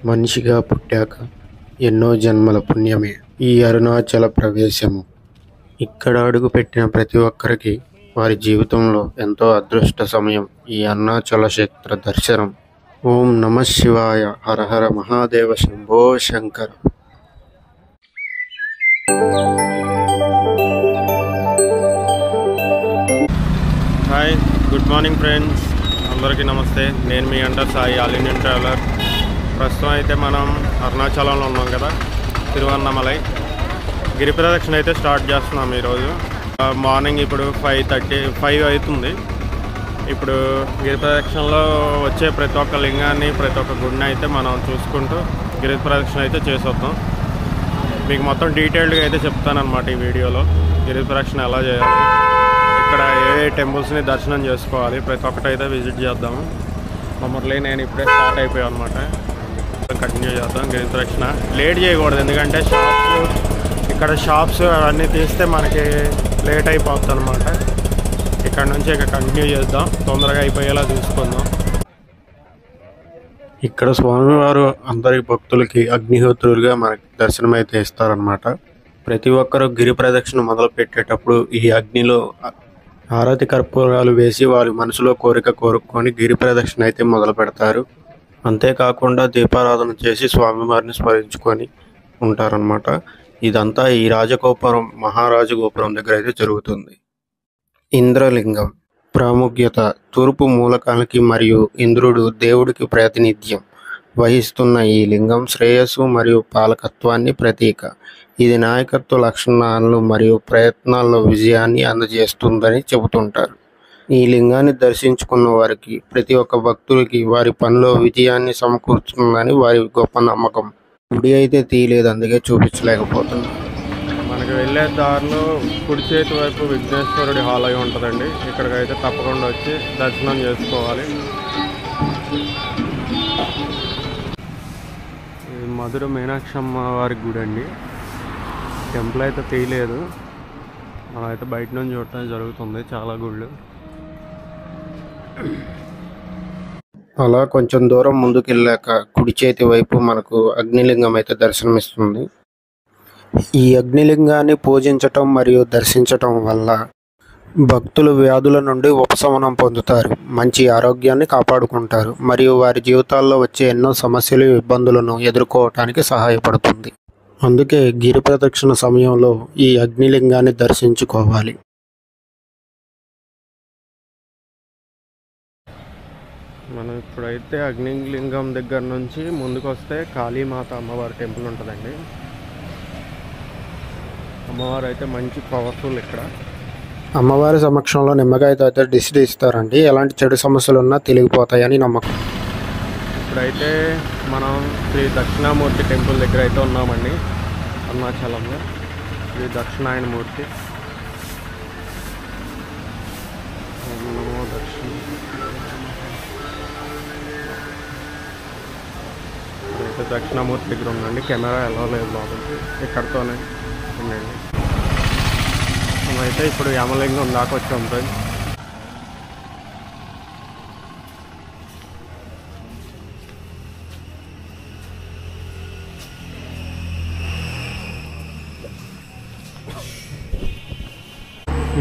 మనిషిగా పుట్టాక ఎన్నో జన్మల పుణ్యమే ఈ అరుణాచల ప్రవేశము. ఇక్కడ అడుగుపెట్టిన ప్రతి ఒక్కరికి వారి జీవితంలో ఎంతో అదృష్ట సమయం ఈ అరుణాచల క్షేత్ర దర్శనం. ఓం నమః శివాయ. Hara Hara Mahadeva Shambho Shankara. Hi, good morning friends, అందరికీ నమస్తే. నేను మీ అండర్ సాయి, ఆల్ ఇండియన్ ట్రావెలర్. ప్రస్తుతం అయితే మనం అరుణాచలంలో ఉన్నాం కదా, తిరువన్నమలై గిరి ప్రదక్షిణ అయితే స్టార్ట్ చేస్తున్నాం ఈరోజు. మార్నింగ్ ఇప్పుడు 5 అవుతుంది. ఇప్పుడు గిరి ప్రదక్షిణలో వచ్చే ప్రతి ఒక్క లింగాన్ని, ప్రతి ఒక్క గుడిని అయితే మనం చూసుకుంటూ గిరి ప్రదక్షిణ అయితే చేసొద్దాం. మీకు మొత్తం డీటెయిల్డ్గా అయితే చెప్తానన్నమాట ఈ వీడియోలో. గిరి ప్రదక్షిణ ఎలా చేయాలి, ఇక్కడ ఏ టెంపుల్స్ని దర్శనం చేసుకోవాలి, ప్రతి ఒక్కటి అయితే విజిట్ చేద్దాము. మమ్మల్ని నేను ఇప్పుడే స్టార్ట్ అయిపోయాను అనమాట. కంటిన్యూ చేద్దాం గిరి ప్రదక్షిణ. లేట్ చేయకూడదు, ఎందుకంటే ఇక్కడ షాప్స్ అవన్నీ తీస్తే మనకి లేట్ అయిపోతుంది అనమాట. ఇక్కడ నుంచి ఇక కంటిన్యూ చేద్దాం, తొందరగా అయిపోయేలా చూసుకుందాం. ఇక్కడ స్వామివారు అందరి భక్తులకి అగ్నిహోత్రులుగా మనకి దర్శనం అయితే ఇస్తారనమాట. ప్రతి ఒక్కరూ గిరి ప్రదక్షిణ మొదలు పెట్టేటప్పుడు ఈ అగ్నిలో హారతి కర్పూరాలు వేసి వారి మనసులో కోరిక కోరుకొని గిరి ప్రదక్షిణ అయితే మొదలు పెడతారు. అంతేకాకుండా దీపారాధన చేసి స్వామివారిని స్మరించుకొని ఉంటారనమాట. ఇదంతా ఈ రాజగోపురం, మహారాజు గోపురం దగ్గర అయితే జరుగుతుంది. ఇంద్రలింగం ప్రాముఖ్యత. తూర్పు మూలకానికి మరియు ఇంద్రుడు దేవుడికి ప్రాతినిధ్యం వహిస్తున్న ఈ లింగం శ్రేయస్సు మరియు పాలకత్వాన్ని ప్రతీక. ఇది నాయకత్వ లక్షణాలను మరియు ప్రయత్నాల్లో విజయాన్ని అందజేస్తుందని చెబుతుంటారు. ఈ లింగాన్ని దర్శించుకున్న వారికి, ప్రతి ఒక్క భక్తుడికి వారి పనిలో విజయాన్ని సమకూర్చుతుందని వారి గొప్ప నమ్మకం. గుడి అయితే తీయలేదు, అందుకే చూపించలేకపోతున్నాం. మనకి వెళ్ళే దారిలో కుడి చేతి వైపు విఘ్నేశ్వరుడి ఆలయం ఉంటుందండి. ఇక్కడికైతే తప్పకుండా వచ్చి దర్శనం చేసుకోవాలి. ఇది మధుర మీనాక్షి అమ్మవారి గుడి అండి. టెంపుల్ అయితే తీయలేదు, మనం అయితే బయట నుంచి చూడటం జరుగుతుంది. చాలా గుళ్ళు. అలా కొంచెం దూరం ముందుకు వెళ్ళాక కుడి చేతి వైపు మనకు అగ్నిలింగం అయితే దర్శనమిస్తుంది. ఈ అగ్నిలింగాన్ని పూజించటం మరియు దర్శించటం వల్ల భక్తులు వ్యాధుల నుండి ఉపశమనం పొందుతారు, మంచి ఆరోగ్యాన్ని కాపాడుకుంటారు మరియు వారి జీవితాల్లో వచ్చే ఎన్నో సమస్యలు, ఇబ్బందులను ఎదుర్కోవటానికి సహాయపడుతుంది. అందుకే గిరి ప్రదక్షిణ సమయంలో ఈ అగ్నిలింగాన్ని దర్శించుకోవాలి. మనం ఇప్పుడైతే అగ్నిలింగం దగ్గర నుంచి ముందుకు వస్తే కాళీమాత అమ్మవారి టెంపుల్ ఉంటుందండి. అమ్మవారు అయితే మంచి పవర్ఫుల్. ఇక్కడ అమ్మవారి సమక్షంలో నిమ్మకాయతో అయితే దిష్టి ఇస్తారండి. ఎలాంటి చెడు సమస్యలు ఉన్నా తెలిగిపోతాయని నమ్మకం. ఇప్పుడైతే మనం శ్రీ దక్షిణామూర్తి టెంపుల్ దగ్గర అయితే ఉన్నామండి, అరుణాచలంలో. శ్రీ దక్షిణాయన మూర్తి. అయితే దక్షిణామూర్తి దగ్గర ఉందండి. కెమెరా ఎలా లేదు లోపలికి, ఇక్కడితోనే ఉండండి. మేమైతే ఇప్పుడు యమలింగం దాకా వచ్చాం ఫ్రెండ్స్.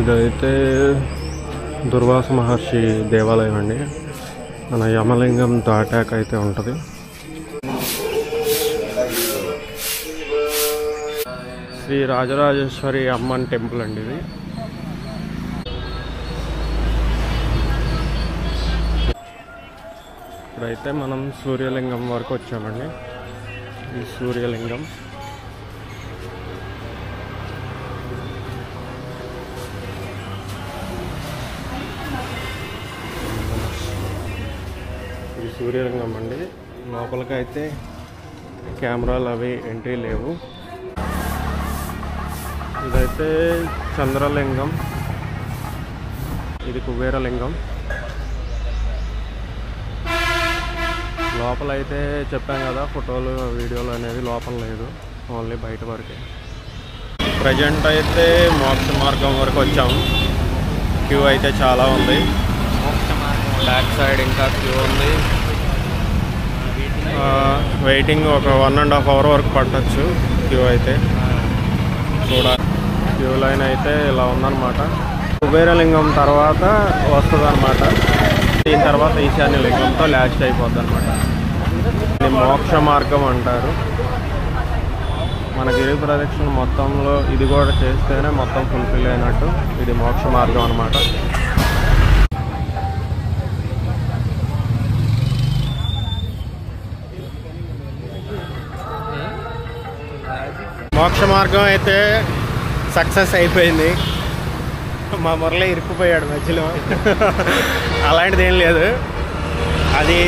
ఇదైతే దుర్వాస మహర్షి దేవాలయం అండి. మన యమలింగం దాటాక అయితే ఉంటుంది. శ్రీ రాజరాజేశ్వరి అమ్మన్ టెంపుల్ అండి ఇది. ఇప్పుడైతే మనం సూర్యలింగం వరకు వచ్చామండి. ఈ సూర్యలింగం సూర్యలింగం అండి. లోపలికైతే కెమెరాలు అవి ఎంట్రీ లేవు. ఇదైతే చంద్రలింగం, ఇది కుబేరలింగం. లోపలైతే చెప్పాం కదా, ఫోటోలు వీడియోలు అనేది లోపల లేదు, ఓన్లీ బయట వరకే. ప్రజెంట్ అయితే మోక్ష మార్గం వరకు వచ్చాము. క్యూ అయితే చాలా ఉంది. బ్యాక్ సైడ్ ఇంకా క్యూ ఉంది. వెయిటింగ్ ఒక 1.5 hour వరకు పట్టచ్చు క్యూ అయితే. చూడాలి. క్యూ లైన్ అయితే ఇలా ఉందన్నమాట. కుబేరలింగం తర్వాత వస్తుంది అనమాట. దీని తర్వాత ఈశాన్య లింగంతో లాస్ట్ అయిపోద్ది అనమాట. ఇది మోక్ష మార్గం అంటారు. మన గిరి ప్రదక్షిణ మొత్తంలో ఇది కూడా చేస్తేనే మొత్తం ఫుల్ఫిల్ అయినట్టు. ఇది మోక్ష మార్గం అనమాట. మోక్ష మార్గం అయితే సక్సెస్ అయిపోయింది. మా మురళి ఇరుక్కుపోయాడు మధ్యలో. అలాంటిది ఏం లేదు. అది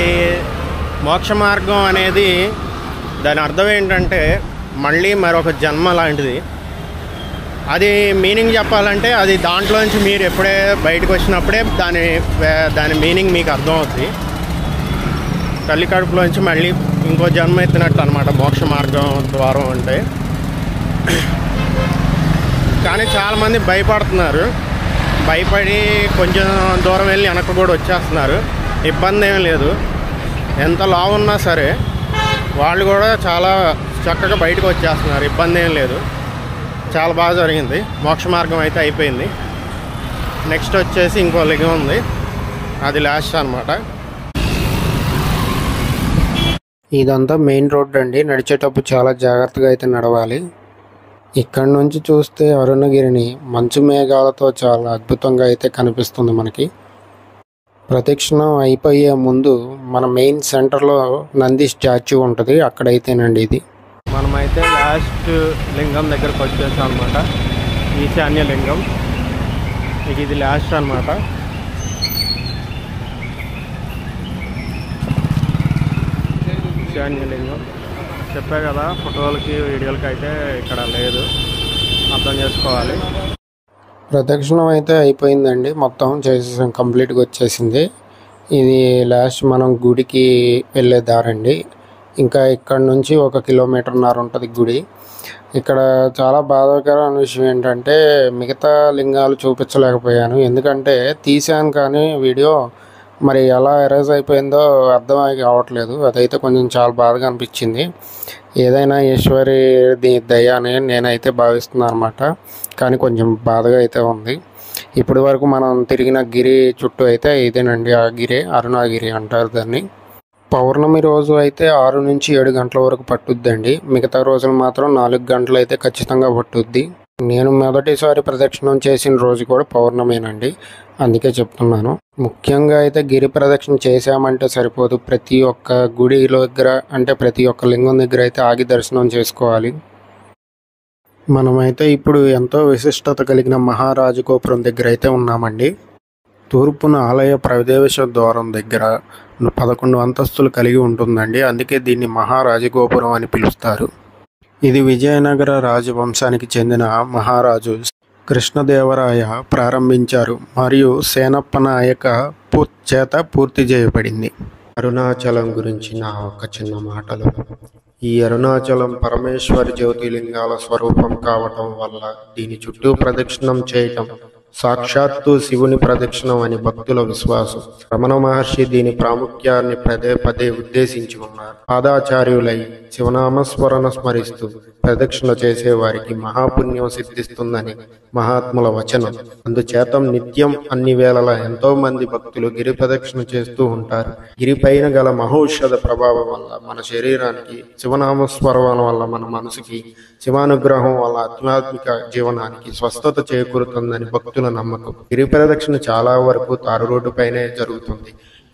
మోక్ష మార్గం అనేది దాని అర్థం ఏంటంటే మళ్ళీ మరొక జన్మ లాంటిది. అది మీనింగ్ చెప్పాలంటే అది దాంట్లోంచి మీరు ఎప్పుడే బయటకు వచ్చినప్పుడే దాని మీనింగ్ మీకు అర్థం అవుతుంది. తల్లి కడుపులోంచి మళ్ళీ ఇంకో జన్మ ఎత్తినట్టు అనమాట మోక్ష మార్గం ద్వారం అంటే. కానీ చాలామంది భయపడుతున్నారు. భయపడి కొంచెం దూరం వెళ్ళి వెనక్కి కూడా వచ్చేస్తున్నారు. ఇబ్బంది ఏం లేదు. ఎంత లావు ఉన్నా సరే వాళ్ళు కూడా చాలా చక్కగా బయటకు వచ్చేస్తున్నారు. ఇబ్బంది ఏం లేదు. చాలా బాగా జరిగింది. మోక్ష మార్గం అయితే అయిపోయింది. నెక్స్ట్ వచ్చేసి ఇంకో లింగం ఉంది. అది లాస్ట్ అనమాట. ఇదంతా మెయిన్ రోడ్ అండి. నడిచేటప్పుడు చాలా జాగ్రత్తగా అయితే నడవాలి. ఇక్కడ నుంచి చూస్తే అరుణగిరిని మంచు మేఘాలతో చాలా అద్భుతంగా అయితే కనిపిస్తుంది మనకి. ప్రదక్షిణం అయిపోయే ముందు మన మెయిన్ సెంటర్లో నంది స్టాచ్యూ ఉంటుంది. అక్కడైతేనండి ఇది. మనమైతే లాస్ట్ లింగం దగ్గరకు వచ్చేసాం అనమాట. ఈశాన్య లింగం. ఇది లాస్ట్ అనమాట. ఈశాన్య లింగం చెప్పా కదా, ఫోటోలకి వీడియోలకి అయితే ఇక్కడ లేదు, అర్థం చేసుకోవాలి. ప్రదక్షిణం అయితే అయిపోయిందండి. మొత్తం చేసేసాం, కంప్లీట్గా వచ్చేసింది. ఇది లాస్ట్ మనం గుడికి వెళ్ళే దారండి. ఇంకా ఇక్కడ నుంచి 1.5 కిలోమీటర్న్నర ఉంటుంది గుడి. ఇక్కడ చాలా బాధాకరమైన విషయం ఏంటంటే మిగతా లింగాలు చూపించలేకపోయాను. ఎందుకంటే తీసాను కానీ వీడియో మరి ఎలా ఎరేజ్ అయిపోయిందో అర్థం కావట్లేదు. అదైతే కొంచెం చాలా బాధగా అనిపించింది. ఏదైనా ఈశ్వరి దయ అని నేనైతే భావిస్తున్నాను అనమాట. కానీ కొంచెం బాధగా అయితే ఉంది. ఇప్పటి వరకు మనం తిరిగిన గిరి చుట్టూ అయితే ఇదేనండి. ఆ గిరి అరుణగిరి అంటారు దాన్ని. పౌర్ణమి రోజు అయితే 6 నుంచి 7 గంటల వరకు పట్టుద్దండి. మిగతా రోజులు మాత్రం 4 గంటలు అయితే ఖచ్చితంగా పట్టుద్ది. నేను మొదటిసారి ప్రదక్షిణం చేసిన రోజు కూడా పౌర్ణమేనండి. అందుకే చెప్తున్నాను. ముఖ్యంగా అయితే గిరి ప్రదక్షిణ చేసామంటే సరిపోదు. ప్రతి ఒక్క గుడి దగ్గర అంటే ప్రతి ఒక్క లింగం దగ్గర అయితే ఆగి దర్శనం చేసుకోవాలి. మనమైతే ఇప్పుడు ఎంతో విశిష్టత కలిగిన మహారాజు గోపురం దగ్గర అయితే ఉన్నామండి. తూర్పున ఆలయ ప్రవేశ ద్వారం దగ్గర 11 అంతస్తులు కలిగి ఉంటుందండి. అందుకే దీన్ని మహారాజగోపురం అని పిలుస్తారు. ఇది విజయనగర రాజవంశానికి చెందిన మహారాజు కృష్ణదేవరాయ ప్రారంభించారు మరియు సేనప్ప నాయక చేత పూర్తి చేయబడింది. అరుణాచలం గురించి నా ఒక చిన్న మాటలు. ఈ అరుణాచలం పరమేశ్వరి జ్యోతిలింగాల స్వరూపం కావటం వల్ల దీని చుట్టూ ప్రదక్షిణం చేయటం సాక్షాత్తు శివుని ప్రదక్షిణం అని భక్తుల విశ్వాసం. రమణ మహర్షి దీని ప్రాముఖ్యాన్ని పదే పదే ఉద్దేశించి ఉన్నారు. పాదాచార్యులై శివనామస్మరణ స్మరిస్తూ ప్రదక్షిణ చేసేవారికి మహాపుణ్యం సిద్ధిస్తుందని మహాత్ముల వచనం. అందుచేత నిత్యం అన్ని వేళలా ఎంతో మంది భక్తులు గిరి ప్రదక్షిణ చేస్తూ ఉంటారు. గిరిపైన గల మహౌషధ ప్రభావం వల్ల మన శరీరానికి, శివనామస్మరణ వల్ల మన మనసుకి, శివానుగ్రహం వల్ల ఆధ్యాత్మిక జీవనానికి స్వస్థత చేకూరుతుందని భక్తుల నమ్మకం. గిరి ప్రదక్షిణ చాలా వరకు తారు రోడ్డు పైనే జరుగుతుంది.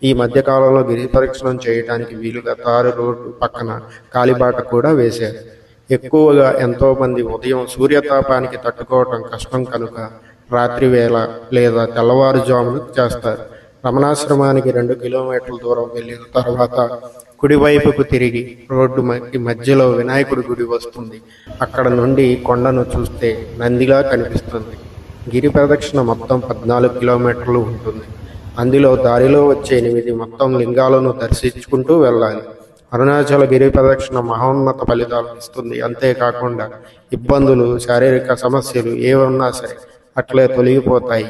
ఈ మధ్య కాలంలో గిరి ప్రదక్షిణం చేయడానికి వీలుగా తారు రోడ్డు పక్కన కాలిబాట కూడా వేశారు. ఎక్కువగా ఎంతో మంది ఉదయం సూర్యతాపానికి తట్టుకోవటం కష్టం కనుక రాత్రి వేళ లేదా తెల్లవారుజామును చేస్తారు. రమణాశ్రమానికి 2 కిలోమీటర్ల దూరం వెళ్ళిన తర్వాత కుడివైపుకు తిరిగి రోడ్డు మధ్యలో వినాయకుడి గుడి వస్తుంది. అక్కడ నుండి కొండను చూస్తే నందిగా కనిపిస్తుంది. గిరి ప్రదక్షిణ మొత్తం 14 కిలోమీటర్లు ఉంటుంది. అందులో దారిలో వచ్చే 8 మొత్తం లింగాలను దర్శించుకుంటూ వెళ్ళాలి. అరుణాచల గిరి ప్రదక్షిణ మహోన్నత ఫలితాలు ఇస్తుంది. అంతేకాకుండా ఇబ్బందులు, శారీరక సమస్యలు ఏమన్నా సరే అట్లే తొలగిపోతాయి.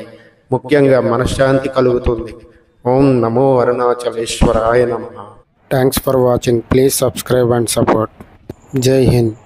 ముఖ్యంగా మనశ్శాంతి కలుగుతుంది. ఓం నమో అరుణాచలేశ్వరాయ నమః. Thanks for watching. Please subscribe and support. జై హింద్.